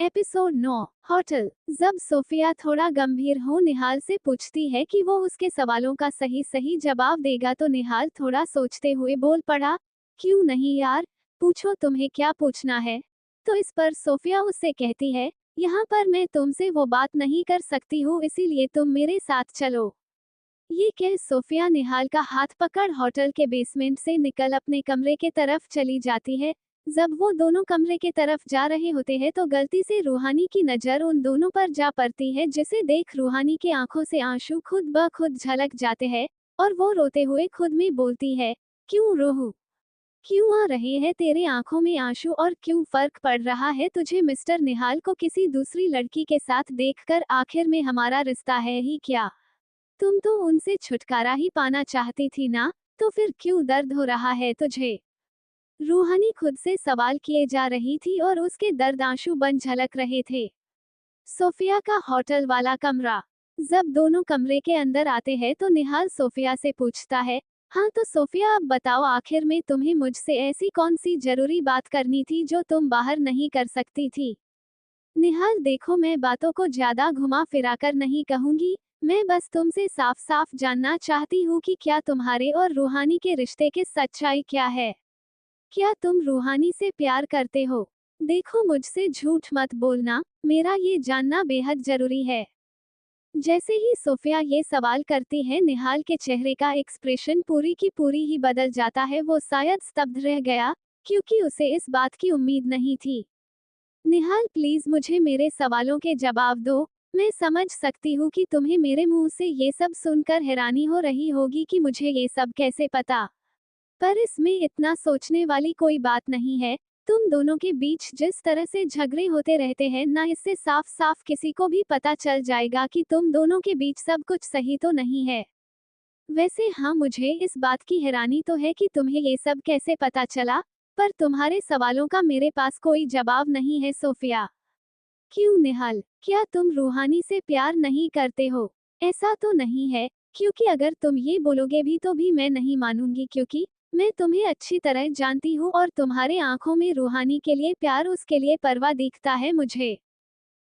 Episode 9। Hotel. जब Sophia थोड़ा गंभीर हो निहाल से पूछती है कि वो उसके सवालों का सही सही जवाब देगा तो निहाल थोड़ा सोचते हुए बोल पड़ा, क्यों नहीं यार, पूछो तुम्हें क्या पूछना है। तो इस पर सोफिया उससे कहती है, यहाँ पर मैं तुमसे वो बात नहीं कर सकती हूँ इसीलिए तुम मेरे साथ चलो। ये कह सोफिया निहाल का हाथ पकड़ होटल के बेसमेंट से निकल अपने कमरे के तरफ चली जाती है। जब वो दोनों कमरे के तरफ जा रहे होते हैं तो गलती से रूहानी की नज़र उन दोनों पर जा पड़ती है जिसे देख रूहानी के आंखों से आंसू खुद ब खुद झलक जाते हैं और वो रोते हुए खुद में बोलती है, क्यों रोहू, क्यों आ रहे हैं तेरे आंखों में आंसू और क्यों फर्क पड़ रहा है तुझे मिस्टर निहाल को किसी दूसरी लड़की के साथ देखकर, आखिर में हमारा रिश्ता है ही क्या। तुम तो उनसे छुटकारा ही पाना चाहती थी ना, तो फिर क्यों दर्द हो रहा है तुझे। रूहानी खुद से सवाल किए जा रही थी और उसके दर्द आंसू बन झलक रहे थे। सोफिया का होटल वाला कमरा। जब दोनों कमरे के अंदर आते हैं तो निहाल सोफिया से पूछता है, हाँ तो सोफिया अब बताओ आखिर में तुम्हें मुझसे ऐसी कौन सी जरूरी बात करनी थी जो तुम बाहर नहीं कर सकती थी। निहाल देखो मैं बातों को ज्यादा घुमा फिरा कर नहीं कहूंगी, मैं बस तुमसे साफ साफ जानना चाहती हूँ कि क्या तुम्हारे और रूहानी के रिश्ते की सच्चाई क्या है। क्या तुम रूहानी से प्यार करते हो। देखो मुझसे झूठ मत बोलना, मेरा ये जानना बेहद जरूरी है। जैसे ही सोफिया ये सवाल करती है निहाल के चेहरे का एक्सप्रेशन पूरी की पूरी ही बदल जाता है। वो शायद स्तब्ध रह गया, क्योंकि उसे इस बात की उम्मीद नहीं थी। निहाल प्लीज मुझे मेरे सवालों के जवाब दो। मैं समझ सकती हूँ कि तुम्हें मेरे मुंह से ये सब सुनकर हैरानी हो रही होगी कि मुझे ये सब कैसे पता। पर इसमें इतना सोचने वाली कोई बात नहीं है। तुम दोनों के बीच जिस तरह से झगड़े होते रहते हैं ना, इससे साफ साफ किसी को भी पता चल जाएगा कि तुम दोनों के बीच सब कुछ सही तो नहीं है। वैसे हाँ, मुझे इस बात की हैरानी तो है कि तुम्हें ये सब कैसे पता चला, पर तुम्हारे सवालों का मेरे पास कोई जवाब नहीं है सोफिया। क्यों निहाल, क्या तुम रूहानी से प्यार नहीं करते हो। ऐसा तो नहीं है, क्योंकि अगर तुम ये बोलोगे भी तो भी मैं नहीं मानूंगी, क्योंकि मैं तुम्हें अच्छी तरह जानती हूँ और तुम्हारे आंखों में रूहानी के लिए प्यार, उसके लिए परवाह दिखता है मुझे।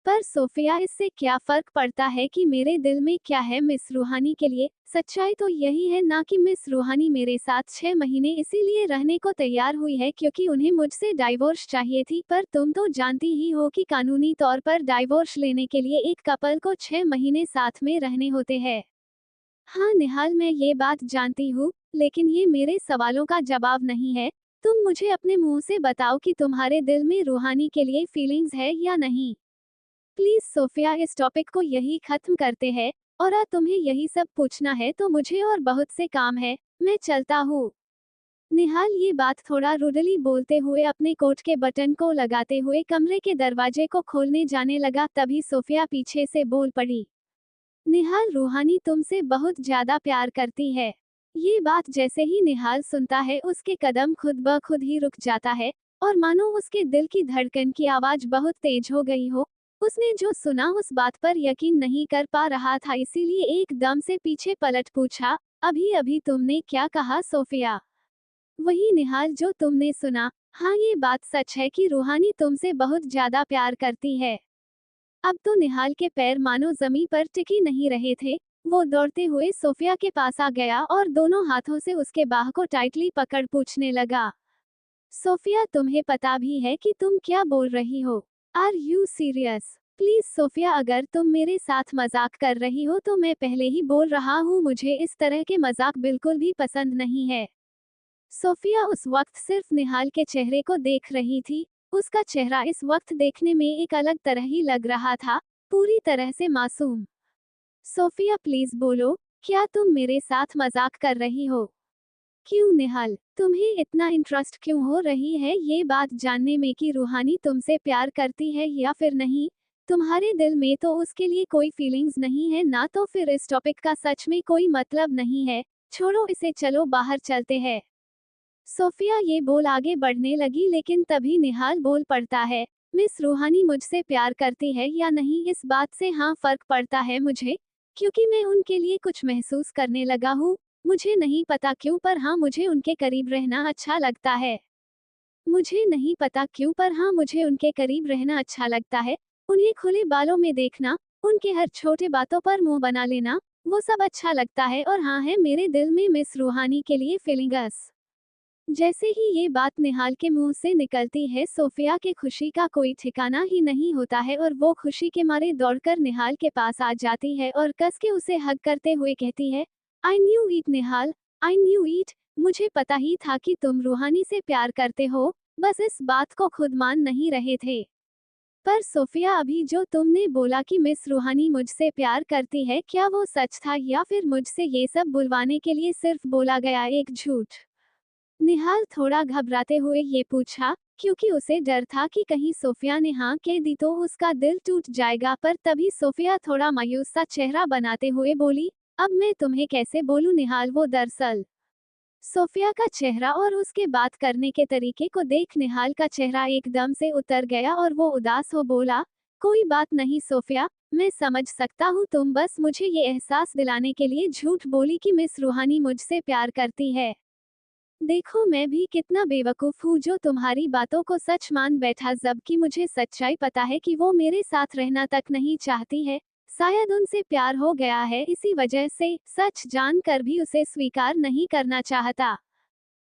पर सोफिया इससे क्या फर्क पड़ता है कि मेरे दिल में क्या है मिस रूहानी के लिए। सच्चाई तो यही है ना कि मिस रूहानी मेरे साथ 6 महीने इसीलिए रहने को तैयार हुई है क्योंकि उन्हें मुझसे डाइवोर्स चाहिए थी। पर तुम तो जानती ही हो कि कानूनी तौर पर डाइवोर्स लेने के लिए एक कपल को 6 महीने साथ में रहने होते हैं। हाँ निहाल, मैं ये बात जानती हूँ, लेकिन ये मेरे सवालों का जवाब नहीं है। तुम मुझे अपने मुंह से बताओ कि तुम्हारे दिल में रूहानी के लिए फीलिंग्स है या नहीं। प्लीज सोफिया, इस टॉपिक को यही खत्म करते हैं। और तुम्हें यही सब पूछना है तो मुझे और बहुत से काम है, मैं चलता हूँ। निहाल ये बात थोड़ा रूडली बोलते हुए अपने कोट के बटन को लगाते हुए कमरे के दरवाजे को खोलने जाने लगा, तभी सोफिया पीछे से बोल पड़ी, निहाल रूहानी तुमसे बहुत ज्यादा प्यार करती है। ये बात जैसे ही निहाल सुनता है उसके कदम खुद ब खुद ही रुक जाता है, और मानो उसके दिल की धड़कन की आवाज बहुत तेज हो गई हो। उसने जो सुना उस बात पर यकीन नहीं कर पा रहा था, इसीलिए एकदम से पीछे पलट पूछा, अभी अभी तुमने क्या कहा सोफिया। वही निहाल जो तुमने सुना। हाँ ये बात सच है कि रूहानी तुमसे बहुत ज्यादा प्यार करती है। अब तो निहाल के पैर मानो जमीन पर टिकी नहीं रहे थे। वो दौड़ते हुए सोफिया के पास आ गया और दोनों हाथों से उसके बाह को टाइटली पकड़ पूछने लगा, सोफिया तुम्हें पता भी है कि तुम क्या बोल रही हो। Are you serious. Please Sophia, अगर तुम मेरे साथ मजाक कर रही हो तो मैं पहले ही बोल रहा हूँ, मुझे इस तरह के मजाक बिल्कुल भी पसंद नहीं है। सोफिया उस वक्त सिर्फ निहाल के चेहरे को देख रही थी। उसका चेहरा इस वक्त देखने में एक अलग तरह ही लग रहा था, पूरी तरह से मासूम। सोफिया प्लीज बोलो, क्या तुम मेरे साथ मजाक कर रही हो। क्यों निहाल, तुम्हें इतना इंटरेस्ट क्यों हो रही है ये बात जानने में कि रूहानी तुमसे प्यार करती है या फिर नहीं। तुम्हारे दिल में तो उसके लिए कोई फीलिंग्स नहीं है ना, तो फिर इस टॉपिक का सच में कोई मतलब नहीं है। छोड़ो इसे, चलो बाहर चलते हैं। सोफिया ये बोल आगे बढ़ने लगी, लेकिन तभी निहाल बोल पड़ता है, मिस रूहानी मुझसे प्यार करती है या नहीं इस बात से हाँ फर्क पड़ता है मुझे, क्योंकि मैं उनके लिए कुछ महसूस करने लगा हूँ। मुझे नहीं पता क्यों, पर हाँ मुझे उनके करीब रहना अच्छा लगता है। मुझे नहीं पता क्यों, पर हाँ, मुझे उनके करीब रहना अच्छा लगता है। उन्हें खुले बालों में देखना, उनके हर छोटे बातों पर मुंह बना लेना, वो सब अच्छा लगता है। और हाँ, है मेरे दिल में मिस रूहानी के लिए फीलिंग्स। जैसे ही ये बात निहाल के मुंह से निकलती है, सोफिया के खुशी का कोई ठिकाना ही नहीं होता है और वो खुशी के मारे दौड़कर निहाल के पास आ जाती है और कस के उसे हग करते हुए कहती है, I knew it Nihal, I knew it. मुझे पता ही था कि तुम रूहानी से प्यार करते हो, बस इस बात को खुद मान नहीं रहे थे। पर सोफिया, अभी जो तुमने बोला कि मिस रूहानी मुझसे प्यार करती है, क्या वो सच था या फिर मुझसे ये सब बुलवाने के लिए सिर्फ बोला गया एक झूठ? निहाल थोड़ा घबराते हुए ये पूछा, क्योंकि उसे डर था कि कहीं सोफिया ने हाँ कह दी तो उसका दिल टूट जाएगा। पर तभी सोफिया थोड़ा मायूस सा चेहरा बनाते हुए बोली, अब मैं तुम्हें कैसे बोलूं निहाल, वो दरअसल। सोफिया का चेहरा और उसके बात करने के तरीके को देख निहाल का चेहरा एकदम से उतर गया और वो उदास हो बोला, कोई बात नहीं सोफिया, मैं समझ सकता हूँ, तुम बस मुझे ये एहसास दिलाने के लिए झूठ बोली कि मिस रूहानी मुझसे प्यार करती है। देखो, मैं भी कितना बेवकूफ हूँ जो तुम्हारी बातों को सच मान बैठा, जबकि मुझे सच्चाई पता है कि वो मेरे साथ रहना तक नहीं चाहती है। शायद उनसे प्यार हो गया है, इसी वजह से सच जानकर भी उसे स्वीकार नहीं करना चाहता।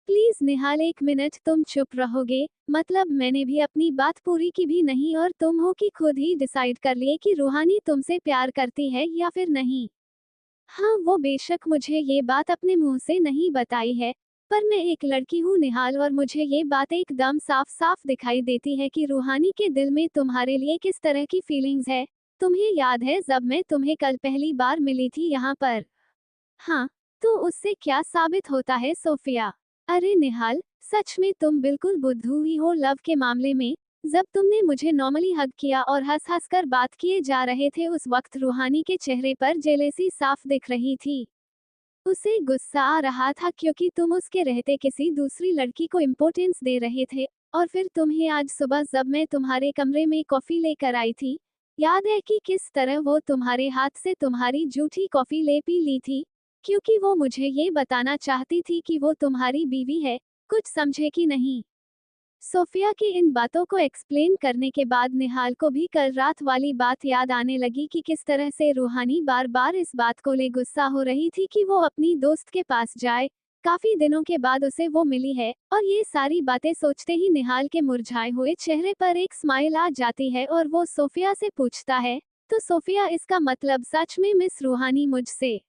प्लीज निहाल, एक मिनट तुम चुप रहोगे? मतलब मैंने भी अपनी बात पूरी की भी नहीं और तुम हो कि खुद ही डिसाइड कर लिए कि रूहानी तुमसे प्यार करती है या फिर नहीं? हाँ, वो बेशक मुझे ये बात अपने मुंह से नहीं बताई है, पर मैं एक लड़की हूँ निहाल, और मुझे ये बात एकदम साफ साफ दिखाई देती है कि रूहानी के दिल में तुम्हारे लिए किस तरह की फीलिंग्स है। तुम्हें याद है जब मैं तुम्हें कल पहली बार मिली थी यहाँ पर? हाँ, तो उससे क्या साबित होता है सोफिया? अरे निहाल, सच में तुम बिल्कुल बुद्धू ही हो लव के मामले में। जब तुमने मुझे नॉर्मली हग किया और हंस हंस कर बात किए जा रहे थे, उस वक्त रूहानी के चेहरे पर जेलेसी साफ दिख रही थी। उसे गुस्सा आ रहा था क्योंकि तुम उसके रहते किसी दूसरी लड़की को इम्पोर्टेंस दे रहे थे। और फिर तुम्हें आज सुबह जब मैं तुम्हारे कमरे में कॉफी लेकर आई थी, याद है कि किस तरह वो तुम्हारे हाथ से तुम्हारी जूठी कॉफी ले पी ली थी, क्योंकि वो मुझे ये बताना चाहती थी कि वो तुम्हारी बीवी है। कुछ समझे कि नहीं? सोफिया की इन बातों को एक्सप्लेन करने के बाद निहाल को भी कल रात वाली बात याद आने लगी कि किस तरह से रूहानी बार बार इस बात को ले गुस्सा हो रही थी कि वो अपनी दोस्त के पास जाए। काफी दिनों के बाद उसे वो मिली है, और ये सारी बातें सोचते ही निहाल के मुरझाए हुए चेहरे पर एक स्माइल आ जाती है और वो सोफिया से पूछता है, तो सोफिया, इसका मतलब सच में मिस रूहानी मुझसे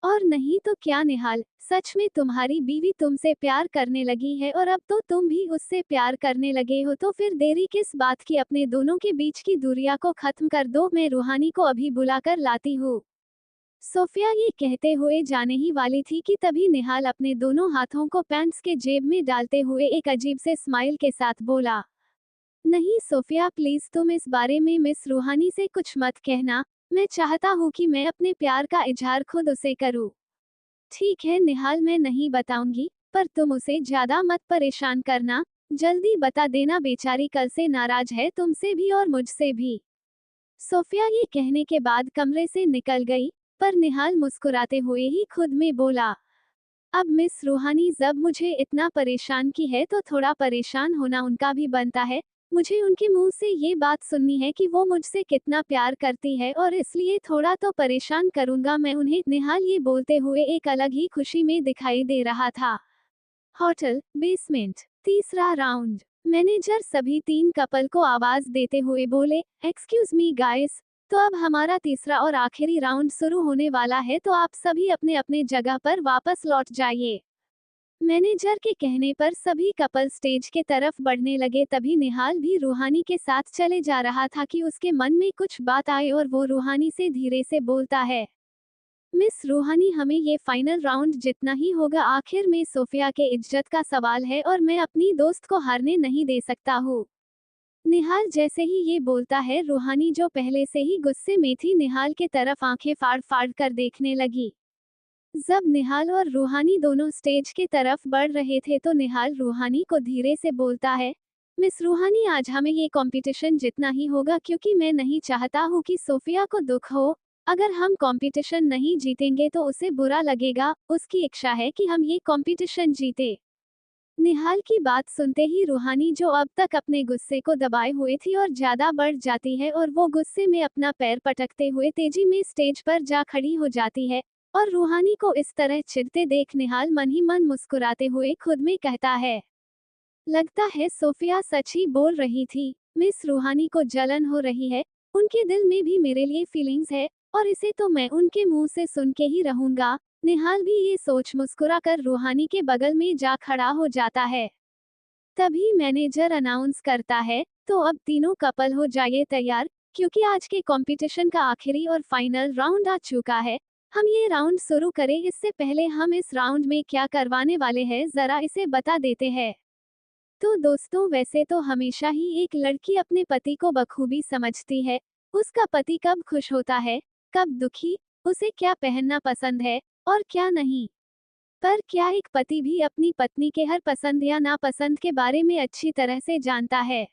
और नहीं तो क्या निहाल, सच में तुम्हारी बीवी तुमसे प्यार करने लगी है और अब तो तुम भी उससे प्यार करने लगे हो, तो फिर देरी किस बात की? अपने दोनों के बीच की दूरियां को खत्म कर दो, मैं रूहानी को अभी बुलाकर लाती हूँ। सोफिया ये कहते हुए जाने ही वाली थी कि तभी निहाल अपने दोनों हाथों को पैंट्स के जेब में डालते हुए एक अजीब से स्माइल के साथ बोला, नहीं सोफिया, प्लीज तुम इस बारे में मिस रूहानी से कुछ मत कहना। मैं चाहता हूँ कि मैं अपने प्यार का इजहार खुद उसे करूँ। ठीक है निहाल, मैं नहीं बताऊंगी, पर तुम उसे ज्यादा मत परेशान करना। जल्दी बता देना, बेचारी कल से नाराज है तुमसे भी और मुझसे भी। सोफिया ये कहने के बाद कमरे से निकल गई, पर निहाल मुस्कुराते हुए ही खुद में बोला, अब मिस रूहानी जब मुझे इतना परेशान की है तो थोड़ा परेशान होना उनका भी बनता है। मुझे उनके मुंह से ये बात सुननी है कि वो मुझसे कितना प्यार करती है, और इसलिए थोड़ा तो परेशान करूंगा मैं उन्हें। निहाल ये बोलते हुए एक अलग ही खुशी में दिखाई दे रहा था। होटल बेसमेंट, तीसरा राउंड। मैनेजर सभी तीन कपल को आवाज देते हुए बोले, एक्सक्यूज मी गाइस, तो अब हमारा तीसरा और आखिरी राउंड शुरू होने वाला है, तो आप सभी अपने अपने जगह पर वापस लौट जाइए। मैनेजर के कहने पर सभी कपल स्टेज के तरफ बढ़ने लगे। तभी निहाल भी रूहानी के साथ चले जा रहा था कि उसके मन में कुछ बात आई और वो रूहानी से धीरे से बोलता है, मिस रूहानी, हमें ये फाइनल राउंड जितना ही होगा, आखिर में सोफिया के इज्जत का सवाल है और मैं अपनी दोस्त को हारने नहीं दे सकता हूँ। निहाल जैसे ही ये बोलता है, रूहानी जो पहले से ही गुस्से में थी, निहाल के तरफ आंखें फाड़ फाड़ कर देखने लगी। जब निहाल और रूहानी दोनों स्टेज के तरफ बढ़ रहे थे तो निहाल रूहानी को धीरे से बोलता है, मिस रूहानी, आज हमें ये कंपटीशन जितना ही होगा, क्योंकि मैं नहीं चाहता हूँ कि सोफिया को दुख हो। अगर हम कंपटीशन नहीं जीतेंगे तो उसे बुरा लगेगा, उसकी इच्छा है कि हम ये कंपटीशन जीते। निहाल की बात सुनते ही रूहानी, जो अब तक अपने गुस्से को दबाए हुए थी और ज्यादा बढ़ जाती है, और वो गुस्से में अपना पैर पटकते हुए तेजी में स्टेज पर जा खड़ी हो जाती है। और रूहानी को इस तरह चिढ़ते देख निहाल मन ही मन मुस्कुराते हुए खुद में कहता है, लगता है सोफिया सच ही बोल रही थी। मिस रूहानी को जलन हो रही है, उनके दिल में भी मेरे लिए फीलिंग्स है, और इसे तो मैं उनके मुंह से सुन के ही रहूंगा। निहाल भी ये सोच मुस्कुरा कर रूहानी के बगल में जा खड़ा हो जाता है। तभी मैनेजर अनाउंस करता है, तो अब तीनों कपल हो जाइए तैयार, क्योंकि आज के कंपटीशन का आखिरी और फाइनल राउंड आ चुका है। हम ये राउंड शुरू करें इससे पहले हम इस राउंड में क्या करवाने वाले हैं जरा इसे बता देते हैं। तो दोस्तों, वैसे तो हमेशा ही एक लड़की अपने पति को बखूबी समझती है। उसका पति कब खुश होता है, कब दुखी, उसे क्या पहनना पसंद है और क्या नहीं। पर क्या एक पति भी अपनी पत्नी के हर पसंद या नापसंद के बारे में अच्छी तरह से जानता है?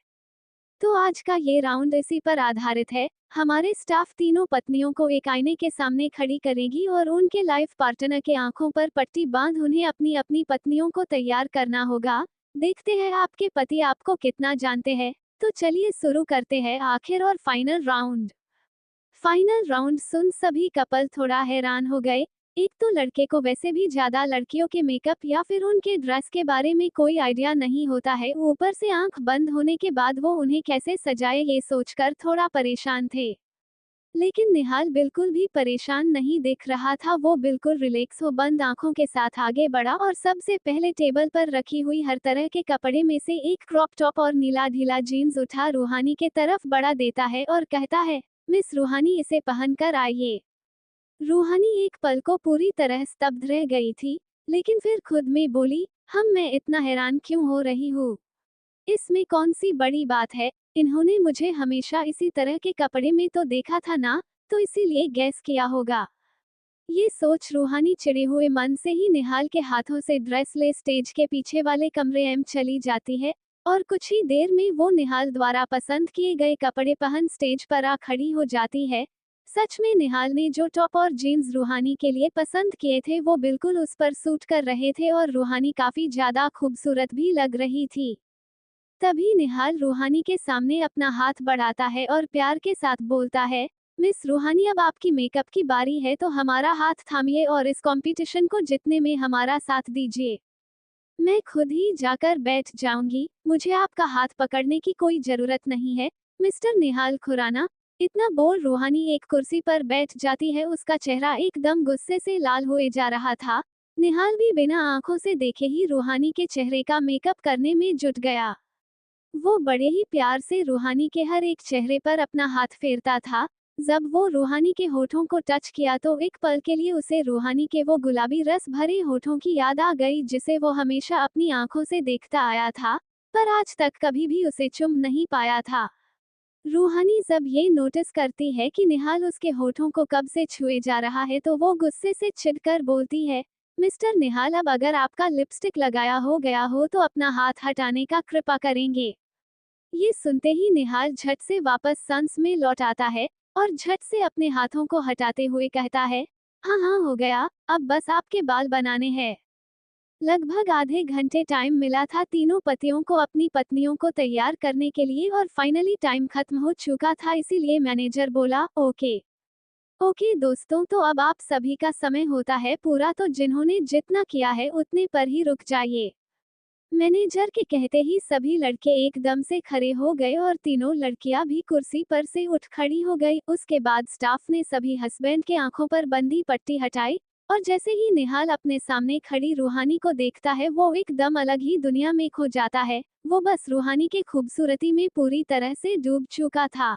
तो आज का ये राउंड इसी पर आधारित है। हमारे स्टाफ तीनों पत्नियों को एक आईने के सामने खड़ी करेगी और उनके लाइफ पार्टनर के आंखों पर पट्टी बांध उन्हें अपनी अपनी पत्नियों को तैयार करना होगा। देखते हैं आपके पति आपको कितना जानते हैं। तो चलिए शुरू करते हैं आखिर और फाइनल राउंड। फाइनल राउंड सुन सभी कपल थोड़ा हैरान हो गए। एक तो लड़के को वैसे भी ज्यादा लड़कियों के मेकअप या फिर उनके ड्रेस के बारे में कोई आइडिया नहीं होता है, ऊपर से आंख बंद होने के बाद वो उन्हें कैसे सजाए ये सोचकर थोड़ा परेशान थे। लेकिन निहाल बिल्कुल भी परेशान नहीं दिख रहा था, वो बिल्कुल रिलैक्स हो बंद आंखों के साथ आगे बढ़ा और सबसे पहले टेबल पर रखी हुई हर तरह के कपड़े में से एक क्रॉप टॉप और नीला ढीला जीन्स उठा रूहानी के तरफ बढ़ा देता है और कहता है, मिस रूहानी इसे पहनकर आइए। रूहानी एक पल को पूरी तरह स्तब्ध रह गई थी, लेकिन फिर खुद में बोली, मैं इतना हैरान क्यों हो रही हूँ? इसमें कौन सी बड़ी बात है? इन्होंने मुझे हमेशा इसी तरह के कपड़े में तो देखा था ना, तो इसीलिए गैस किया होगा। ये सोच रूहानी चिढ़े हुए मन से ही निहाल के हाथों से ड्रेस ले स्टेज के पीछे वाले कमरे में चली जाती है, और कुछ ही देर में वो निहाल द्वारा पसंद किए गए कपड़े पहन स्टेज पर आ खड़ी हो जाती है। सच में निहाल ने जो टॉप और जीन्स रूहानी के लिए पसंद किए थे वो बिल्कुल उस पर सूट कर रहे थे और रूहानी काफी ज्यादा खूबसूरत भी लग रही थी। तभी निहाल रूहानी के सामने अपना हाथ बढ़ाता है और प्यार के साथ बोलता है, मिस रूहानी अब आपकी मेकअप की बारी है, तो हमारा हाथ थामिए और इस कंपटीशन को जीतने में हमारा साथ दीजिए। मैं खुद ही जाकर बैठ जाऊंगी, मुझे आपका हाथ पकड़ने की कोई जरूरत नहीं है, मिस्टर निहाल खुराना। इतना बोल रूहानी एक कुर्सी पर बैठ जाती है, उसका चेहरा एकदम गुस्से से लाल हुए जा रहा था। निहाल भी बिना आंखों से देखे ही रूहानी के चेहरे का मेकअप करने में जुट गया। वो बड़े ही प्यार से रूहानी के हर एक चेहरे पर अपना हाथ फेरता था। जब वो रूहानी के होठों को टच किया तो एक पल के लिए उसे रूहानी के वो गुलाबी रस भरे होठों की याद आ गई जिसे वो हमेशा अपनी आंखों से देखता आया था, पर आज तक कभी भी उसे चुम नहीं पाया था। रूहानी जब ये नोटिस करती है कि निहाल उसके होठों को कब से छुए जा रहा है तो वो गुस्से से चिढ़कर बोलती है, मिस्टर निहाल, अब अगर आपका लिपस्टिक लगाया हो गया हो तो अपना हाथ हटाने का कृपा करेंगे। ये सुनते ही निहाल झट से वापस संस में लौट आता है और झट से अपने हाथों को हटाते हुए कहता है, हाँ हाँ हो गया, अब बस आपके बाल बनाने हैं। लगभग आधे घंटे टाइम मिला था तीनों पतियों को अपनी पत्नियों को तैयार करने के लिए और फाइनली टाइम खत्म हो चुका था, इसीलिए मैनेजर बोला, ओके ओके दोस्तों, तो अब आप सभी का समय होता है पूरा, तो जिन्होंने जितना किया है उतने पर ही रुक जाइए। मैनेजर के कहते ही सभी लड़के एकदम से खड़े हो गए और तीनों लड़कियां भी कुर्सी पर से उठ खड़ी हो गई। उसके बाद स्टाफ ने सभी हस्बैंड के आंखों पर बंधी पट्टी हटाई और जैसे ही निहाल अपने सामने खड़ी रूहानी को देखता है वो एकदम अलग ही दुनिया में खो जाता है। वो बस रूहानी की खूबसूरती में पूरी तरह से डूब चुका था।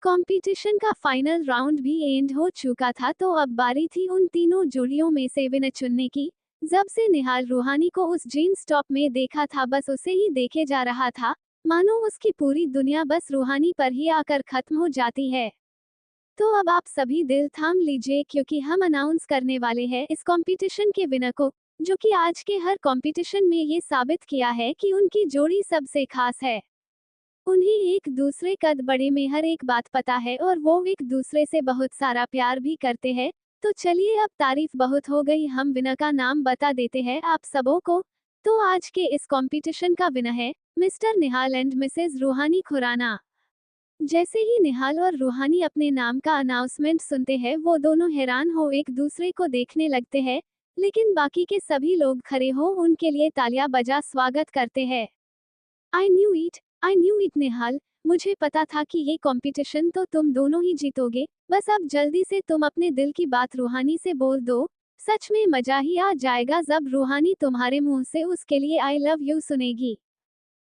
कंपटीशन का फाइनल राउंड भी एंड हो चुका था, तो अब बारी थी उन तीनों जोड़ियों में से विनर चुनने की। जब से निहाल रूहानी को उस जीन्स टॉप में देखा था बस उसे ही देखे जा रहा था, मानो उसकी पूरी दुनिया बस रूहानी पर ही आकर खत्म हो जाती है। तो अब आप सभी दिल थाम लीजिए क्योंकि हम अनाउंस करने वाले हैं इस कंपटीशन के विनर को, जो कि आज के हर कंपटीशन में ये साबित किया है कि उनकी जोड़ी सबसे खास है। उन्हें एक दूसरे कद बड़े में हर एक बात पता है और वो एक दूसरे से बहुत सारा प्यार भी करते हैं। तो चलिए अब तारीफ बहुत हो गई, हम विनर का नाम बता देते हैं आप सबों को। तो आज के इस कंपटीशन का विनर है मिस्टर निहाल एंड मिसेज रूहानी खुराना। जैसे ही निहाल और रूहानी अपने नाम का अनाउंसमेंट सुनते हैं वो दोनों हैरान हो एक दूसरे को देखने लगते हैं, लेकिन बाकी के सभी लोग खड़े हो उनके लिए तालियां बजा स्वागत करते हैं। आई न्यू इट निहाल, मुझे पता था कि ये कंपटीशन तो तुम दोनों ही जीतोगे, बस अब जल्दी से तुम अपने दिल की बात रूहानी से बोल दो। सच में मजा ही आ जाएगा जब रूहानी तुम्हारे मुंह से उसके लिए आई लव यू सुनेगी।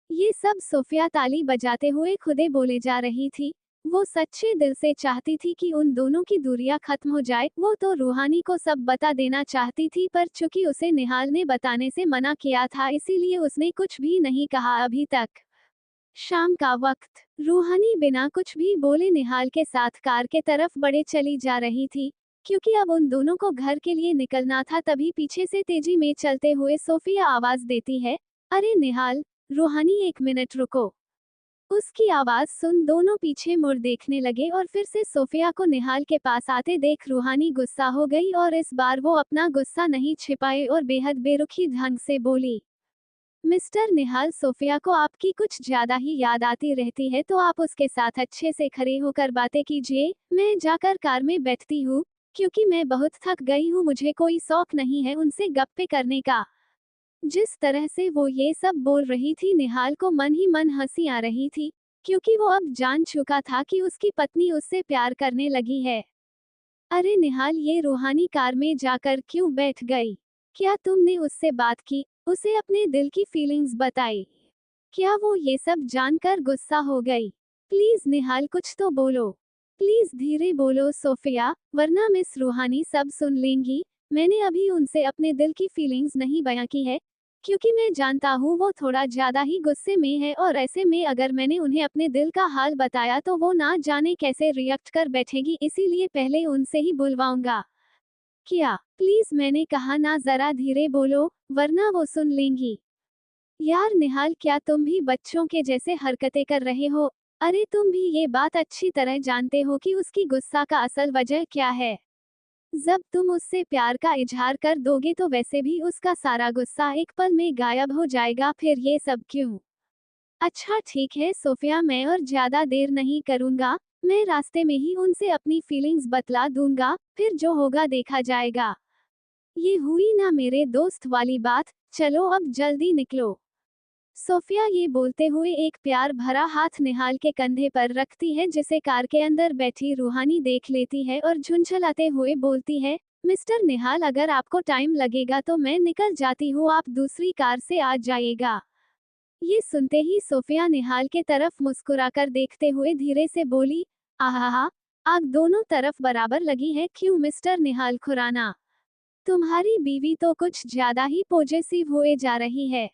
ये सब सोफिया ताली बजाते हुए खुदे बोले जा रही थी। वो सच्चे दिल से चाहती थी कि उन दोनों की दूरियां खत्म हो जाए। वो तो रूहानी को सब बता देना चाहती थी, पर चूंकि उसे निहाल ने बताने से मना किया था इसीलिए उसने कुछ भी नहीं कहा अभी तक। शाम का वक्त, रूहानी बिना कुछ भी बोले निहाल के साथ कार के तरफ बढ़े चली जा रही थी, क्योंकि अब उन दोनों को घर के लिए निकलना था। तभी पीछे से तेजी में चलते हुए सोफिया आवाज देती है, अरे निहाल। रूहानी, एक मिनट रुको। उसकी आवाज सुन दोनों पीछे मुड़ देखने लगे और फिर से सोफिया को निहाल के पास आते देख रूहानी गुस्सा हो गई और इस बार वो अपना गुस्सा नहीं छिपाए और बेहद बेरुखी ढंग से बोली, मिस्टर निहाल, सोफिया को आपकी कुछ ज्यादा ही याद आती रहती है, तो आप उसके साथ अच्छे से खड़े होकर बातें कीजिए। मैं जाकर कार में बैठती हूँ, क्योंकि मैं बहुत थक गई हूँ। मुझे कोई शौक नहीं है उनसे गप्पे करने का। जिस तरह से वो ये सब बोल रही थी निहाल को मन ही मन हंसी आ रही थी, क्योंकि वो अब जान चुका था कि उसकी पत्नी उससे प्यार करने लगी है। अरे निहाल, ये रूहानी कार में जाकर क्यों बैठ गई? क्या तुमने उससे बात की, उसे अपने दिल की फीलिंग्स बताई? क्या वो ये सब जानकर गुस्सा हो गई? प्लीज निहाल, कुछ तो बोलो। प्लीज धीरे बोलो सोफिया, वरना मिस रूहानी सब सुन लेंगी। मैंने अभी उनसे अपने दिल की फीलिंग्स नहीं बयां की है, क्योंकि मैं जानता हूँ वो थोड़ा ज्यादा ही गुस्से में है, और ऐसे में अगर मैंने उन्हें अपने दिल का हाल बताया तो वो ना जाने कैसे रिएक्ट कर बैठेगी, इसीलिए पहले उनसे ही बुलवाऊंगा। क्या? प्लीज, मैंने कहा ना, जरा धीरे बोलो, वरना वो सुन लेंगी। यार निहाल, क्या तुम भी बच्चों के जैसे हरकतें कर रहे हो? अरे तुम भी ये बात अच्छी तरह जानते हो कि उसकी गुस्सा का असल वजह क्या है। जब तुम उससे प्यार का इजहार कर दोगे तो वैसे भी उसका सारा गुस्सा एक पल में गायब हो जाएगा, फिर ये सब क्यों? अच्छा ठीक है सोफिया, मैं और ज्यादा देर नहीं करूंगा। मैं रास्ते में ही उनसे अपनी फीलिंग्स बतला दूंगा, फिर जो होगा देखा जाएगा। ये हुई ना मेरे दोस्त वाली बात, चलो अब जल्दी निकलो। सोफिया ये बोलते हुए एक प्यार भरा हाथ निहाल के कंधे पर रखती है, जिसे कार के अंदर बैठी रूहानी देख लेती है और झुंझलाते हुए बोलती है, मिस्टर निहाल, अगर आपको टाइम लगेगा तो मैं निकल जाती हूँ, आप दूसरी कार से आ जाइएगा। ये सुनते ही सोफिया निहाल के तरफ मुस्कुराकर देखते हुए धीरे से बोली, आहा, आग दोनों तरफ बराबर लगी है क्यों मिस्टर निहाल खुराना? तुम्हारी बीवी तो कुछ ज्यादा ही पॉजेसिव हुए जा रही है।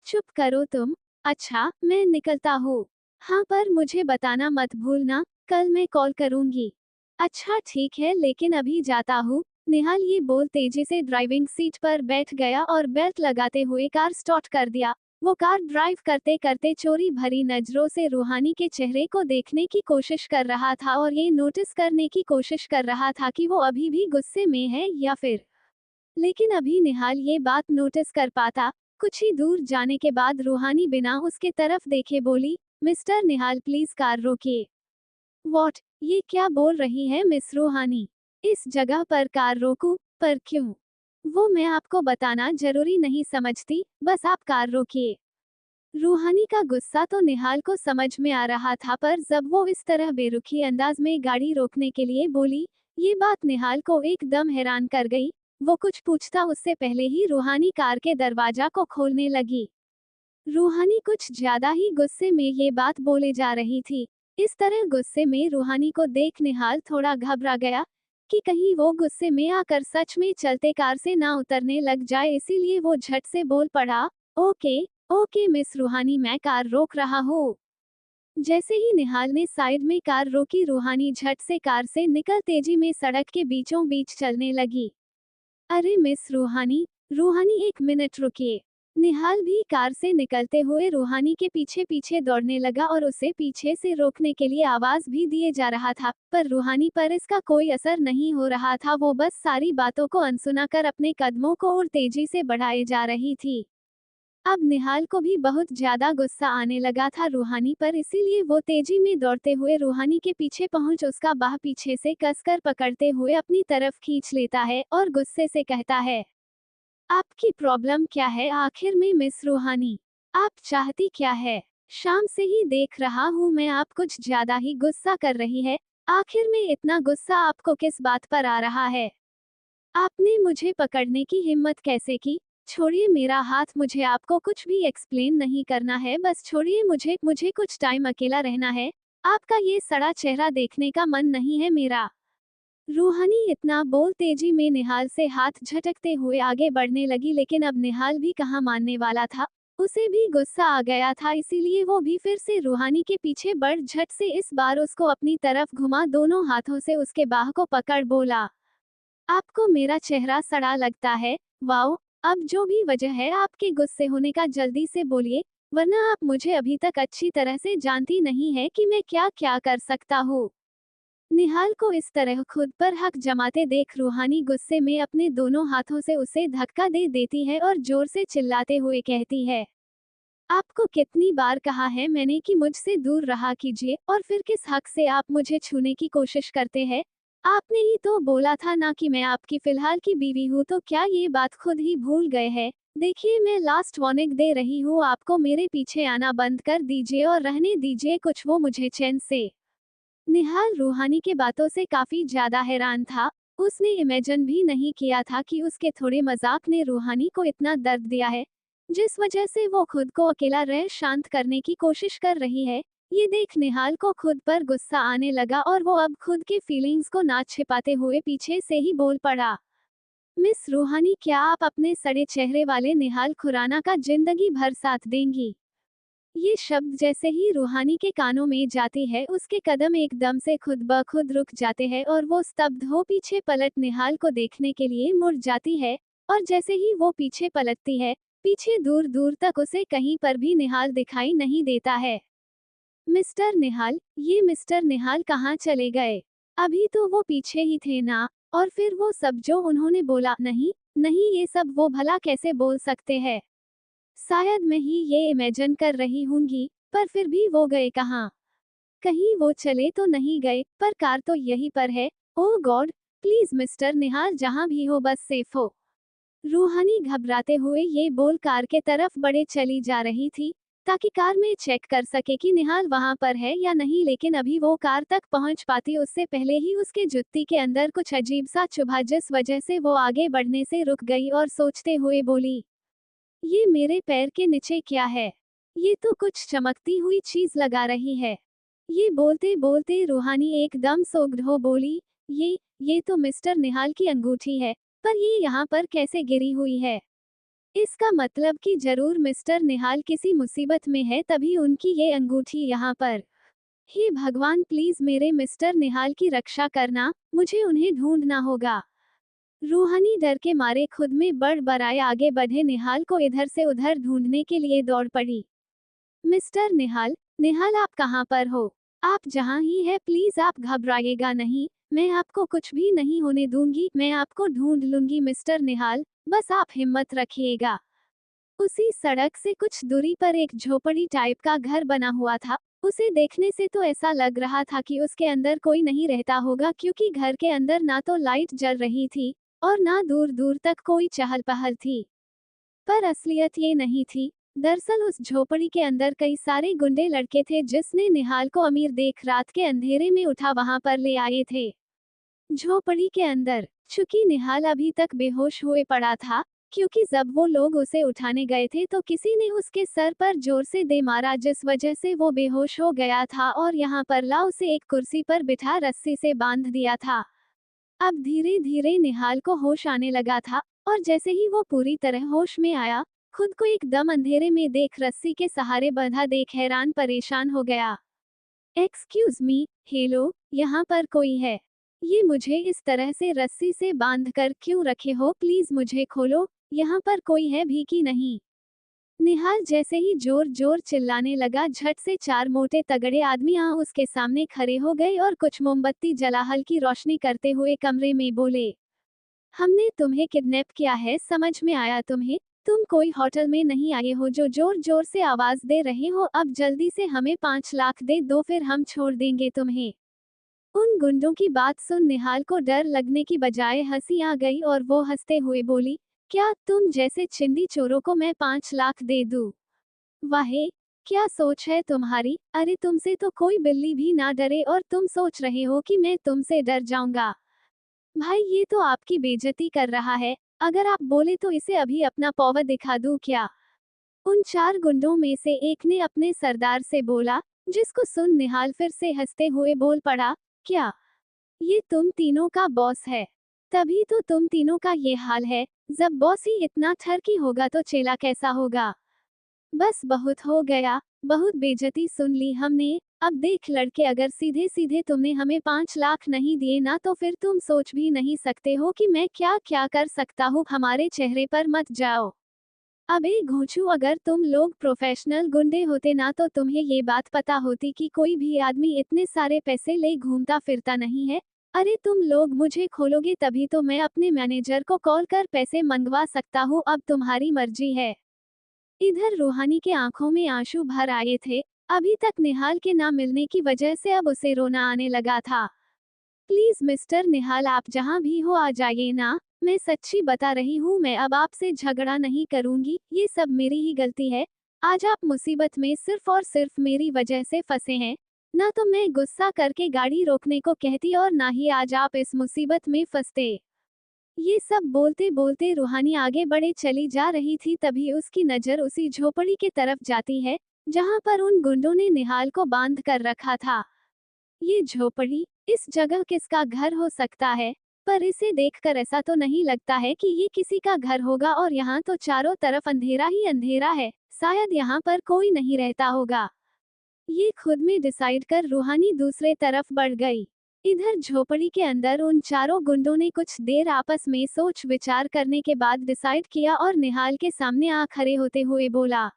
चुप करो तुम। अच्छा, मैं निकलता हूँ। हाँ, पर मुझे बताना मत भूलना, कल मैं कॉल करूंगी। अच्छा ठीक है, लेकिन अभी जाता हूँ। निहाल ये बोल तेजी से ड्राइविंग सीट पर बैठ गया और बेल्ट लगाते हुए कार स्टार्ट कर दिया। वो कार ड्राइव करते करते चोरी भरी नजरों से रूहानी के चेहरे को देखने की कोशिश कर रहा था और ये नोटिस करने की कोशिश कर रहा था कि वो अभी भी गुस्से में है या फिर। लेकिन अभी निहाल ये बात नोटिस कर पाता। कुछ ही दूर जाने के बाद रूहानी बिना उसके तरफ देखे बोली, मिस्टर निहाल, प्लीज कार रोकिए। वॉट? ये क्या बोल रही है मिस रूहानी? इस जगह पर कार रोकूं? पर क्यों? वो मैं आपको बताना जरूरी नहीं समझती, बस आप कार रोकिए। रूहानी का गुस्सा तो निहाल को समझ में आ रहा था, पर जब वो इस तरह बेरुखी अंदाज में गाड़ी रोकने के लिए बोली, ये बात निहाल को एकदम हैरान कर गई। वो कुछ पूछता उससे पहले ही रूहानी कार के दरवाजा को खोलने लगी। रूहानी कुछ ज्यादा ही गुस्से में ये बात बोले जा रही थी। इस तरह गुस्से में रूहानी को देख निहाल थोड़ा घबरा गया कि कहीं वो गुस्से में आकर सच में चलते कार से ना उतरने लग जाए, इसीलिए वो झट से बोल पड़ा, ओके ओके मिस रूहानी, मैं कार रोक रहा हूँ। जैसे ही निहाल ने साइड में कार रोकी, रूहानी झट से कार से निकल तेजी में सड़क के बीचों बीच चलने लगी। अरे मिस रूहानी, रूहानी, एक मिनट रुकिए। निहाल भी कार से निकलते हुए रूहानी के पीछे पीछे दौड़ने लगा और उसे पीछे से रोकने के लिए आवाज भी दिए जा रहा था, पर रूहानी पर इसका कोई असर नहीं हो रहा था। वो बस सारी बातों को अनसुना कर अपने कदमों को और तेजी से बढ़ाए जा रही थी। अब निहाल को भी बहुत ज्यादा गुस्सा आने लगा था रूहानी पर, इसीलिए वो तेजी में दौड़ते हुए रूहानी के पीछे पहुंच उसका बाह पीछे से कसकर पकड़ते हुए अपनी तरफ खींच लेता है और गुस्से से कहता है, आपकी प्रॉब्लम क्या है आखिर में मिस रूहानी? आप चाहती क्या है? शाम से ही देख रहा हूँ मैं, आप कुछ ज्यादा ही गुस्सा कर रही है। आखिर में इतना गुस्सा आपको किस बात पर आ रहा है? आपने मुझे पकड़ने की हिम्मत कैसे की? छोड़िए मेरा हाथ, मुझे आपको कुछ भी एक्सप्लेन नहीं करना है, बस छोड़िए मुझे, मुझे कुछ टाइम अकेला रहना है। आपका ये सड़ा चेहरा देखने का मन नहीं है मेरा। रूहानी इतना बोल तेजी में निहाल से हाथ झटकते हुए आगे बढ़ने लगी, लेकिन अब निहाल भी कहाँ मानने वाला था। उसे भी गुस्सा आ गया था, इसीलिए वो भी फिर से रूहानी के पीछे बढ़ झट से इस बार उसको अपनी तरफ घुमा दोनों हाथों से उसके बाह को पकड़ बोला, आपको मेरा चेहरा सड़ा लगता है? वाओ, अब जो भी वजह है आपके गुस्से होने का जल्दी से बोलिए, वरना आप मुझे अभी तक अच्छी तरह से जानती नहीं है कि मैं क्या क्या कर सकता हूँ। निहाल को इस तरह खुद पर हक जमाते देख रूहानी गुस्से में अपने दोनों हाथों से उसे धक्का दे देती है और जोर से चिल्लाते हुए कहती है, आपको कितनी बार कहा है मैंने कि मुझसे दूर रहा कीजिए, और फिर किस हक से आप मुझे छूने की कोशिश करते हैं? आपने ही तो बोला था ना कि मैं आपकी फिलहाल की बीवी हूँ, तो क्या ये बात खुद ही भूल गए हैं? देखिए मैं लास्ट वार्निंग दे रही हूँ आपको, मेरे पीछे आना बंद कर दीजिए और रहने दीजिए कुछ वो मुझे चैन से। निहाल रूहानी के बातों से काफी ज्यादा हैरान था। उसने इमेजिन भी नहीं किया था कि उसके थोड़े मजाक ने रूहानी को इतना दर्द दिया है, जिस वजह से वो खुद को अकेला रह शांत करने की कोशिश कर रही है। ये देख निहाल को खुद पर गुस्सा आने लगा और वो अब खुद के फीलिंग्स को ना छिपाते हुए पीछे से ही बोल पड़ा, मिस रूहानी क्या आप अपने सड़े चेहरे वाले निहाल खुराना का जिंदगी भर साथ देंगी? ये शब्द जैसे ही रूहानी के कानों में जाती है, उसके कदम एकदम से खुद ब खुद रुक जाते हैं और वो स्तब्ध हो पीछे पलट निहाल को देखने के लिए मुड़ जाती है। और जैसे ही वो पीछे पलटती है, पीछे दूर दूर तक उसे कहीं पर भी निहाल दिखाई नहीं देता है। मिस्टर निहाल, ये मिस्टर निहाल कहाँ चले गए? अभी तो वो पीछे ही थे ना? और फिर वो सब जो उन्होंने बोला, नहीं नहीं ये सब वो भला कैसे बोल सकते हैं? शायद मैं ही ये इमेजिन कर रही हूँगी, पर फिर भी वो गए कहाँ? कहीं वो चले तो नहीं गए, पर कार तो यहीं पर है। ओह गॉड, प्लीज मिस्टर निहाल जहाँ भी हो बस सेफ हो। रूहानी घबराते हुए ये बोल कार के तरफ बढ़े चली जा रही थी, ताकि कार में चेक कर सके कि निहाल वहां पर है या नहीं, लेकिन अभी वो कार तक पहुंच पाती उससे पहले ही उसके जुत्ती के अंदर कुछ अजीब सा चुभा, जिस वजह से वो आगे बढ़ने से रुक गई और सोचते हुए बोली, ये मेरे पैर के नीचे क्या है? ये तो कुछ चमकती हुई चीज लगा रही है। ये बोलते बोलते रूहानी एकदम सोग्ड हो बोली, ये तो मिस्टर निहाल की अंगूठी है, पर ये यहाँ पर कैसे गिरी हुई है? इसका मतलब कि जरूर मिस्टर निहाल किसी मुसीबत में है, तभी उनकी ये अंगूठी यहाँ पर। हे भगवान, प्लीज मेरे मिस्टर निहाल की रक्षा करना, मुझे उन्हें ढूंढना होगा। रूहानी डर के मारे खुद में बड़बड़ाए आगे बढ़े निहाल को इधर से उधर ढूंढने के लिए दौड़ पड़ी। मिस्टर निहाल, निहाल आप कहाँ पर हो? आप जहाँ ही है प्लीज आप घबराइएगा नहीं, मैं आपको कुछ भी नहीं होने दूंगी, मैं आपको ढूंढ लूंगी मिस्टर निहाल, बस आप हिम्मत रखिएगा। उसी सड़क से कुछ दूरी पर एक झोपड़ी टाइप का घर बना हुआ था। उसे देखने से तो ऐसा लग रहा था कि उसके अंदर कोई नहीं रहता होगा, क्योंकि घर के अंदर ना तो लाइट जल रही थी और ना दूर दूर तक कोई चहल पहल थी। पर असलियत ये नहीं थी। दरअसल उस झोपड़ी के अंदर कई सारे गुंडे लड़के थे, जिसने निहाल को अमीर देख रात के अंधेरे में उठा वहां पर ले आए थे। झोपड़ी के अंदर चूंकि निहाल अभी तक बेहोश हुए पड़ा था, क्योंकि जब वो लोग उसे उठाने गए थे तो किसी ने उसके सर पर जोर से दे मारा, जिस वजह से वो बेहोश हो गया था और यहाँ पर ला उसे एक कुर्सी पर बिठा रस्सी से बांध दिया था। अब धीरे धीरे निहाल को होश आने लगा था, और जैसे ही वो पूरी तरह होश में आया, खुद को एकदम अंधेरे में देख रस्सी के सहारे बंधा देख हैरान परेशान हो गया। एक्सक्यूज मी, हेलो, यहाँ पर कोई है? ये मुझे इस तरह से रस्सी से बांध कर क्यों रखे हो? प्लीज मुझे खोलो, यहाँ पर कोई है भी कि नहीं? निहाल जैसे ही जोर जोर चिल्लाने लगा, झट से चार मोटे तगड़े आदमी उसके सामने खड़े हो गए और कुछ मोमबत्ती जला हल्की रोशनी करते हुए कमरे में बोले, हमने तुम्हें किडनैप किया है, समझ में आया तुम्हें? तुम कोई होटल में नहीं आए हो जो जोर जोर से आवाज दे रहे हो। अब जल्दी से हमें 5 लाख दे दो, फिर हम छोड़ देंगे तुम्हें। उन गुंडों की बात सुन निहाल को डर लगने की बजाय हंसी आ गई और वो हंसते हुए बोली, क्या तुम जैसे चिंदी चोरों को मैं 5 लाख दे दूं? वाहे, क्या सोच है तुम्हारी? अरे तुमसे तो कोई बिल्ली भी ना डरे और तुम सोच रहे हो कि मैं तुमसे डर जाऊंगा? भाई ये तो आपकी बेइज्जती कर रहा है। अगर आप बोले तो इसे अभी अपना पावर दिखा दूं क्या? उन 4 गुंडों में से एक ने अपने सरदार से बोला, जिसको सुन निहाल फिर से हंसते हुए बोल पड़ा, क्या ये तुम तीनों का बॉस है? तभी तो तुम तीनों का ये हाल है। जब बॉस ही इतना ठरकी होगा तो चेला कैसा होगा? बस बहुत हो गया, बहुत बेइज्जती सुन ली हमने। अब देख लड़के, अगर सीधे सीधे तुमने हमें 5 लाख नहीं दिए ना तो फिर तुम सोच भी नहीं सकते हो कि मैं क्या क्या कर सकता हूँ। हमारे चेहरे पर मत जाओ। अबे घोंचू, अगर तुम लोग प्रोफेशनल गुंडे होते ना तो तुम्हें ये बात पता होती कि कोई भी आदमी इतने सारे पैसे ले घूमता फिरता नहीं है। अरे तुम लोग मुझे खोलोगे तभी तो मैं अपने मैनेजर को कॉल कर पैसे मंगवा सकता हूँ। अब तुम्हारी मर्जी है। इधर रूहानी के आंखों में आंसू भर आए थे। अभी तक निहाल के ना मिलने की वजह से अब उसे रोना आने लगा था। प्लीज मिस्टर निहाल, आप जहां भी हो आ जाइए ना। मैं सच्ची बता रही हूँ, मैं अब आपसे झगड़ा नहीं करूंगी। ये सब मेरी ही गलती है। आज आप मुसीबत में सिर्फ और सिर्फ मेरी वजह से फंसे हैं। ना तो मैं गुस्सा करके गाड़ी रोकने को कहती और ना ही आज आप इस मुसीबत में फंसते। ये सब बोलते बोलते रूहानी आगे बढ़े चली जा रही थी, तभी उसकी नजर उसी झोपड़ी के तरफ जाती है जहां पर उन गुंडों ने निहाल को बांध कर रखा था। ये झोपड़ी, इस जगह किसका घर हो सकता है? पर इसे देखकर ऐसा तो नहीं लगता है कि ये किसी का घर होगा, और यहाँ तो चारों तरफ अंधेरा ही अंधेरा है। शायद यहाँ पर कोई नहीं रहता होगा। ये खुद में डिसाइड कर रूहानी दूसरे तरफ बढ़ गई। इधर झोपड़ी के अंदर उन चारों गुंडों ने कुछ देर आपस में सोच विचार करने के बाद डिसाइड किया और निहाल के सामने आ खड़े होते हुए बोला,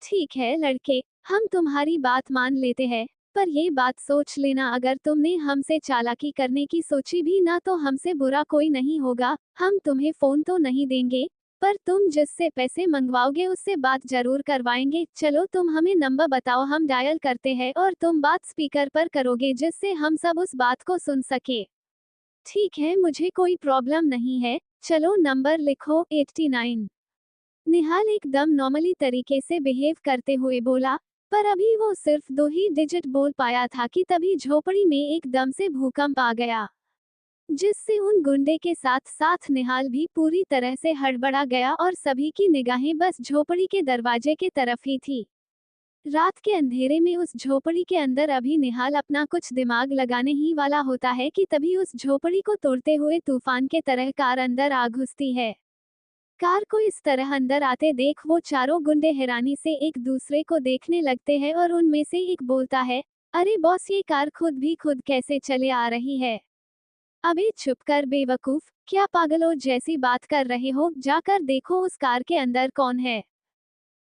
ठीक है लड़के, हम तुम्हारी बात मान लेते हैं। पर ये बात सोच लेना, अगर तुमने हमसे चालाकी करने की सोची भी ना तो हमसे बुरा कोई नहीं होगा। हम तुम्हें फोन तो नहीं देंगे, पर तुम जिससे पैसे मंगवाओगे उससे बात जरूर करवाएंगे। चलो तुम हमें नंबर बताओ, हम डायल करते हैं और तुम बात स्पीकर पर करोगे जिससे हम सब उस बात को सुन सके। ठीक है, मुझे कोई प्रॉब्लम नहीं है। चलो नंबर लिखो, 89। निहाल एकदम नॉर्मली तरीके से बिहेव करते हुए बोला, पर अभी वो सिर्फ 2 ही डिजिट बोल पाया था कि तभी झोपड़ी में एकदम से भूकंप आ गया, जिससे उन गुंडे के साथ साथ निहाल भी पूरी तरह से हड़बड़ा गया और सभी की निगाहें बस झोपड़ी के दरवाजे के तरफ ही थी। रात के अंधेरे में उस झोपड़ी के अंदर अभी निहाल अपना कुछ दिमाग लगाने ही वाला होता है कि तभी उस झोपड़ी को तोड़ते हुए तूफान के तरह कार अंदर आ घुसती है। कार को इस तरह अंदर आते देख वो चारों गुंडे हैरानी से एक दूसरे को देखने लगते हैं और उनमें से एक बोलता है, अरे बॉस, ये कार खुद भी खुद कैसे चले आ रही है? अबे चुप कर बेवकूफ, क्या पागलों जैसी बात कर रहे हो? जाकर देखो उस कार के अंदर कौन है।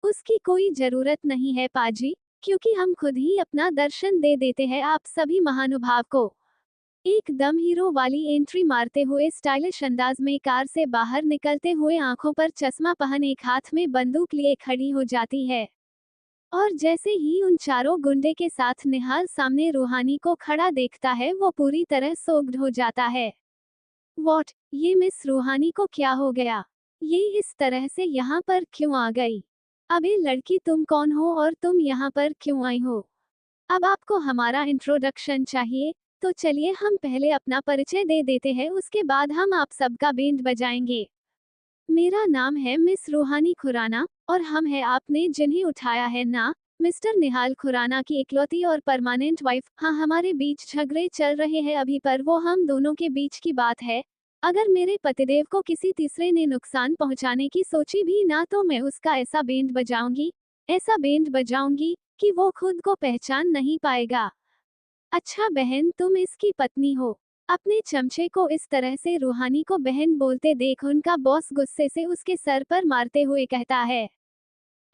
उसकी कोई जरूरत नहीं है पाजी, क्योंकि हम खुद ही अपना दर्शन दे देते हैं आप सभी महानुभाव को। एकदम हीरो वाली एंट्री मारते हुए स्टाइलिश अंदाज में कार से बाहर निकलते हुए आंखों पर चश्मा पहन एक हाथ में बंदूक लिए खड़ी हो जाती है। और जैसे ही उन चारों गुंडे के साथ निहाल सामने रूहानी को खड़ा देखता है वो पूरी तरह सोग्ड हो जाता है। वॉट, ये मिस रूहानी को क्या हो गया? ये इस तरह से यहाँ पर क्यों आ गई? अबे लड़की, तुम कौन हो और तुम यहाँ पर क्यों आई हो? अब आपको हमारा इंट्रोडक्शन चाहिए? तो चलिए हम पहले अपना परिचय दे देते हैं, उसके बाद हम आप सबका बैंड बजाएंगे। मेरा नाम है मिस रूहानी खुराना, और हम हैं आपने जिन्हें उठाया है ना, मिस्टर निहाल खुराना की इकलौती और परमानेंट वाइफ। हाँ, हमारे बीच झगड़े चल रहे हैं अभी, पर वो हम दोनों के बीच की बात है। अगर मेरे पतिदेव को किसी तीसरे ने नुकसान पहुंचाने की सोची भी ना तो मैं उसका ऐसा बैंड बजाऊंगी, ऐसा बैंड बजाऊंगी कि वो खुद को पहचान नहीं पाएगा। अच्छा बहन, तुम इसकी पत्नी हो? अपने चमचे को इस तरह से रूहानी को बहन बोलते देख उनका बॉस गुस्से से उसके सर पर मारते हुए कहता है,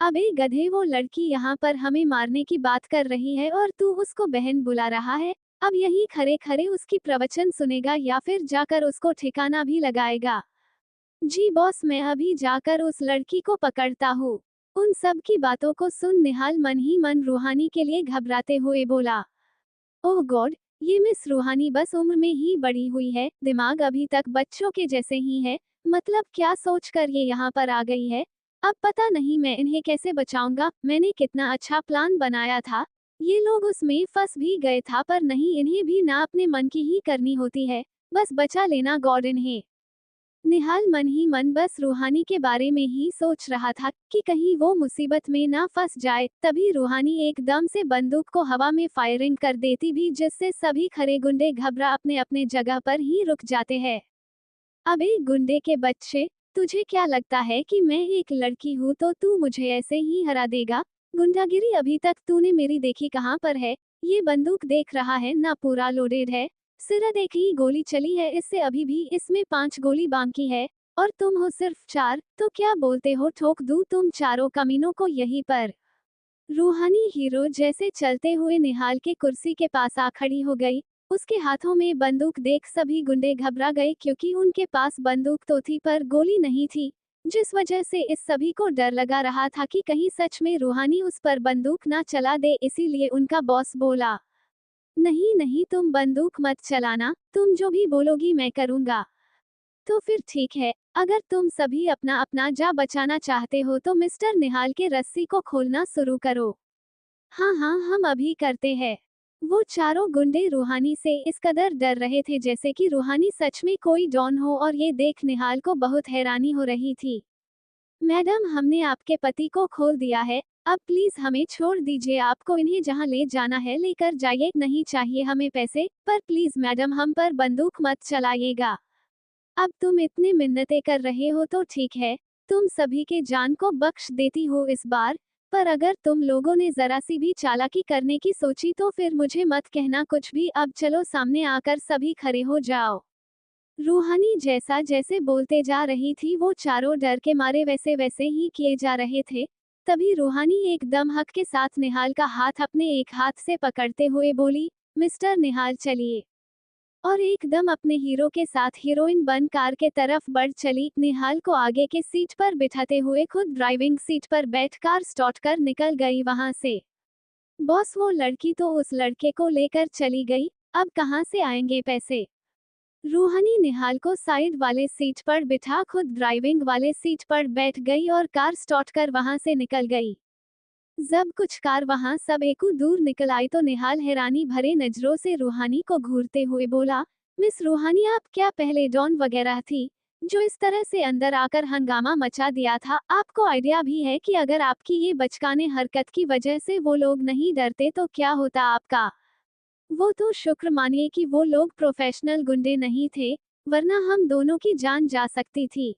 अबे गधे, वो लड़की यहाँ पर हमें मारने की बात कर रही है और तू उसको बहन बुला रहा है। अब यही खड़े खड़े उसकी प्रवचन सुनेगा या फिर जाकर उसको ठिकाना भी लगाएगा? जी बॉस, मैं अभी जाकर उस लड़की को पकड़ता हूँ। उन सब की बातों को सुन निहाल मन ही मन रूहानी के लिए घबराते हुए बोला, ओह गॉड, ये मिस रूहानी बस उम्र में ही बड़ी हुई है, दिमाग अभी तक बच्चों के जैसे ही है। मतलब क्या सोचकर ये यहाँ पर आ गई है। अब पता नहीं मैं इन्हें कैसे बचाऊंगा। मैंने कितना अच्छा प्लान बनाया था। ये लोग उसमें फंस भी गए था, पर नहीं, इन्हें भी ना अपने मन की ही करनी होती है। बस बचा लेना गॉड इन्हें। निहाल मन ही मन बस रूहानी के बारे में ही सोच रहा था कि कहीं वो मुसीबत में ना फंस जाए। तभी रूहानी एकदम से बंदूक को हवा में फायरिंग कर देती भी, जिससे सभी खड़े गुंडे घबरा अपने अपने जगह पर ही रुक जाते हैं। अबे गुंडे के बच्चे, तुझे क्या लगता है कि मैं एक लड़की हूँ तो तू मुझे ऐसे ही हरा देगा? गुंडागिरी अभी तक तूने मेरी देखी कहाँ पर है? ये बंदूक देख रहा है ना, पूरा लोडेड है। सिर्फ एक ही गोली चली है, इससे अभी भी इसमें 5 गोली बाकी है। और तुम हो सिर्फ 4, तो क्या बोलते हो ठोक दूं तुम चारों कमीनों को यहीं पर। रूहानी हीरो जैसे चलते हुए निहाल के कुर्सी के पास आ खड़ी हो गई। उसके हाथों में बंदूक देख सभी गुंडे घबरा गए, क्योंकि उनके पास बंदूक तो थी पर गोली नहीं थी। जिस वजह से इस सभी को डर लगा रहा था कि कहीं सच में रूहानी उस पर बंदूक ना चला दे। इसीलिए उनका बॉस बोला, नहीं नहीं, तुम बंदूक मत चलाना, तुम जो भी बोलोगी मैं करूंगा। तो फिर ठीक है, अगर तुम सभी अपना अपना जा बचाना चाहते हो तो मिस्टर निहाल के रस्सी को खोलना शुरू करो। हाँ हाँ, हम अभी करते हैं। वो चारों गुंडे रूहानी से इस कदर डर रहे थे जैसे कि रूहानी सच में कोई डॉन हो, और ये देख निहाल को बहुत हैरानी हो रही थी। मैडम, हमने आपके पति को खोल दिया है, अब प्लीज हमें छोड़ दीजिए। आपको इन्हें जहाँ ले जाना है लेकर जाइए, नहीं चाहिए हमें पैसे, पर प्लीज मैडम हम पर बंदूक मत चलाइएगा। अब तुम इतनी मिन्नतें कर रहे हो तो ठीक है, तुम सभी के जान को बख्श देती हो इस बार। पर अगर तुम लोगों ने जरा सी भी चालाकी करने की सोची तो फिर मुझे मत कहना कुछ भी। अब चलो सामने आकर सभी खड़े हो जाओ। रूहानी जैसा जैसे बोलते जा रही थी, वो चारों डर के मारे वैसे वैसे ही किए जा रहे थे। तभी रूहानी एकदम हक के साथ निहाल का हाथ अपने एक हाथ से पकड़ते हुए बोली, मिस्टर निहाल चलिए। और एकदम अपने हीरो के साथ हीरोइन बन कार के तरफ बढ़ चली। निहाल को आगे के सीट पर बिठाते हुए खुद ड्राइविंग सीट पर बैठ कार स्टार्ट कर निकल गई वहां से। बॉस, वो लड़की तो उस लड़के को लेकर चली गई, अब कहाँ से आएंगे पैसे। रूहानी निहाल को साइड वाले सीट पर बिठा खुद ड्राइविंग वाले सीट पर बैठ गई और कार स्टार्ट कर वहां से निकल गई। जब कुछ कार वहां सब एकू दूर निकल आई तो निहाल हैरानी भरे नजरों से रूहानी को घूरते हुए बोला, मिस रूहानी, आप क्या पहले डॉन वगैरह थी जो इस तरह से अंदर आकर हंगामा मचा दिया था? आपको आइडिया भी है कि अगर आपकी ये बचकाने हरकत की वजह से वो लोग नहीं डरते तो क्या होता आपका? वो तो शुक्र मानिए कि वो लोग प्रोफेशनल गुंडे नहीं थे, वरना हम दोनों की जान जा सकती थी।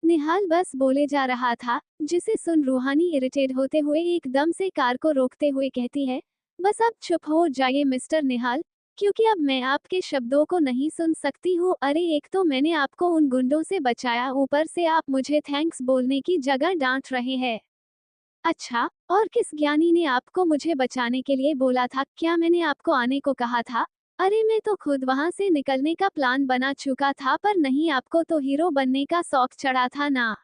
निहाल बस बोले जा रहा था, जिसे सुन रूहानी इरिटेट होते हुए एकदम से कार को रोकते हुए कहती है, बस अब चुप हो जाइए मिस्टर निहाल, क्योंकि अब मैं आपके शब्दों को नहीं सुन सकती हूँ। अरे एक तो मैंने आपको उन गुंडों से बचाया, ऊपर से आप मुझे थैंक्स बोलने की जगह डांट रहे हैं। अच्छा, और किस ज्ञानी ने आपको मुझे बचाने के लिए बोला था? क्या मैंने आपको आने को कहा था? अरे मैं तो खुद वहां से निकलने का प्लान बना चुका था, पर नहीं, आपको तो हीरो बनने का शौक चढ़ा था ना।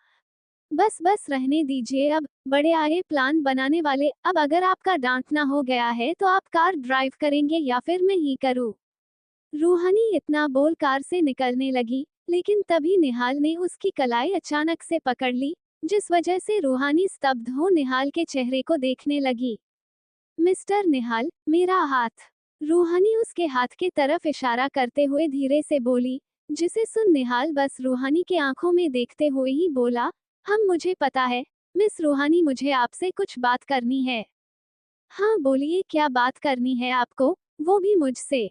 बस बस रहने दीजिए, अब बड़े आए प्लान बनाने वाले। अब अगर आपका डांटना हो गया है तो आप कार ड्राइव करेंगे या फिर मैं ही करूं? रूहानी इतना बोल कार से निकलने लगी, लेकिन तभी निहाल ने उसकी कलाई अचानक से पकड़ ली, जिस वजह से रूहानी स्तब्ध हो निहाल के चेहरे को देखने लगी। मिस्टर निहाल, मेरा हाथ। रूहानी उसके हाथ के तरफ इशारा करते हुए धीरे से बोली, जिसे सुन निहाल बस रूहानी के आंखों में देखते हुए ही बोला, हम, मुझे पता है मिस रूहानी, मुझे आपसे कुछ बात करनी है। हाँ बोलिए, क्या बात करनी है आपको, वो भी मुझसे?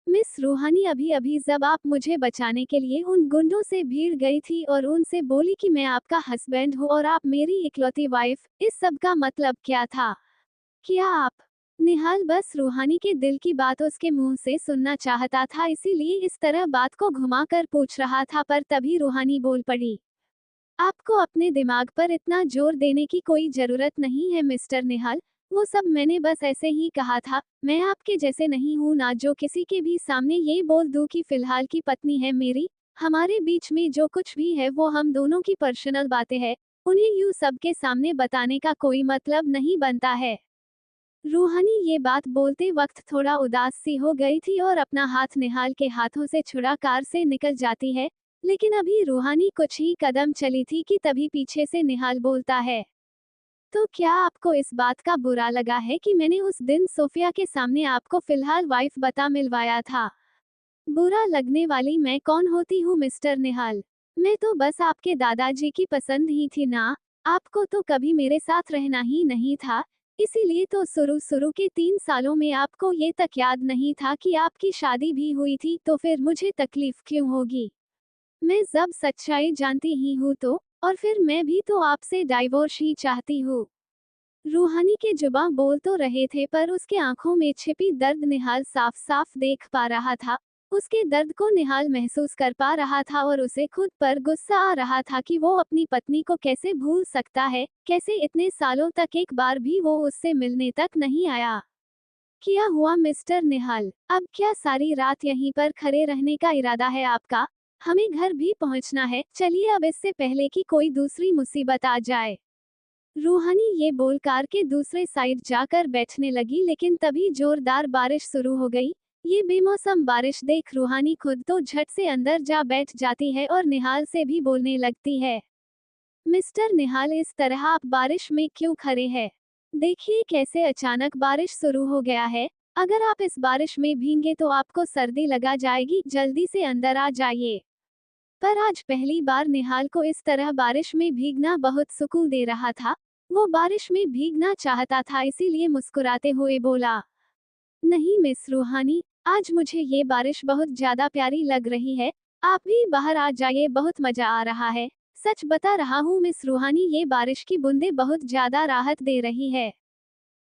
मिस रूहानी, अभी अभी जब आप मुझे बचाने के लिए उन गुंडों से भीड़ गई थी और उनसे बोली कि मैं आपका हस्बैंड हूँ और आप मेरी इकलौती वाइफ, इस सब का मतलब क्या था? क्या आप? निहाल बस रूहानी के दिल की बात उसके मुंह से सुनना चाहता था, इसीलिए इस तरह बात को घुमाकर पूछ रहा था। पर तभी रूहानी बोल पड़ी, आपको अपने दिमाग पर इतना जोर देने की कोई जरूरत नहीं है मिस्टर निहाल, वो सब मैंने बस ऐसे ही कहा था। मैं आपके जैसे नहीं हूँ ना जो किसी के भी सामने ये बोल दूं कि फिलहाल की पत्नी है मेरी। हमारे बीच में जो कुछ भी है वो हम दोनों की पर्सनल बातें हैं, उन्हें यूं सबके सामने बताने का कोई मतलब नहीं बनता है। रूहानी ये बात बोलते वक्त थोड़ा उदास सी हो गई थी और अपना हाथ निहाल के हाथों से छुड़ा कार से निकल जाती है। लेकिन अभी रूहानी कुछ ही कदम चली थी कि तभी पीछे से निहाल बोलता है, तो क्या आपको इस बात का बुरा लगा है कि मैंने उस दिन सोफिया के सामने आपको फिलहाल वाइफ बता मिलवाया था? बुरा लगने वाली मैं कौन होती हूँ मिस्टर निहाल? मैं तो बस आपके दादाजी की पसंद ही थी ना। आपको तो कभी मेरे साथ रहना ही नहीं था, इसीलिए तो शुरू के 3 सालों में आपको ये तक याद नहीं था कि आपकी शादी भी हुई थी, तो फिर मुझे तकलीफ क्यों होगी? मैं जब सच्चाई जानती ही हूँ तो, और फिर मैं भी तो आपसे डाइवोर्स ही चाहती हूँ। रूहानी के जुबां बोल तो रहे थे पर उसके आंखों में छिपी दर्द निहाल साफ साफ देख पा रहा था। उसके दर्द को निहाल महसूस कर पा रहा था और उसे खुद पर गुस्सा आ रहा था कि वो अपनी पत्नी को कैसे भूल सकता है, कैसे इतने सालों तक एक बार भी वो उससे मिलने तक नहीं आया। क्या हुआ मिस्टर निहाल, अब क्या सारी रात यहीं पर खड़े रहने का इरादा है आपका? हमें घर भी पहुंचना है, चलिए अब इससे पहले कि कोई दूसरी मुसीबत आ जाए। रूहानी ये बोल कार के दूसरे साइड जाकर बैठने लगी, लेकिन तभी जोरदार बारिश शुरू हो गई। ये बेमौसम बारिश देख रूहानी खुद तो झट से अंदर जा बैठ जाती है और निहाल से भी बोलने लगती है, मिस्टर निहाल इस तरह आप बारिश में क्यों खड़े हैं? देखिए कैसे अचानक बारिश शुरू हो गया है। अगर आप इस बारिश में भींगे तो आपको सर्दी लगा जाएगी, जल्दी से अंदर आ जाइए। पर आज पहली बार निहाल को इस तरह बारिश में भीगना बहुत सुकून दे रहा था। वो बारिश में भीगना चाहता था, इसीलिए मुस्कुराते हुए बोला, नहीं मिस रूहानी, आज मुझे ये बारिश बहुत ज्यादा प्यारी लग रही है। आप भी बाहर आ जाइए, बहुत मजा आ रहा है। सच बता रहा हूँ मिस रूहानी, ये बारिश की बूंदें बहुत ज्यादा राहत दे रही है।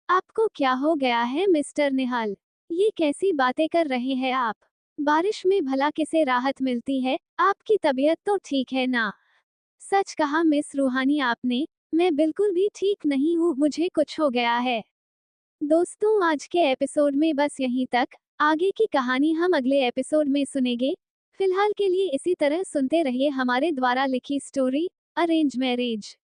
आपको क्या हो गया है मिस्टर निहाल? ये कैसी बातें कर रहे हैं आप? बारिश में भला किसे राहत मिलती है? आपकी तबीयत तो ठीक है ना? सच कहा मिस रूहानी आपने, मैं बिल्कुल भी ठीक नहीं हूँ, मुझे कुछ हो गया है। दोस्तों आज के एपिसोड में बस यहीं तक। आगे की कहानी हम अगले एपिसोड में सुनेंगे। फिलहाल के लिए इसी तरह सुनते रहिए हमारे द्वारा लिखी स्टोरी अरेंज मैरिज।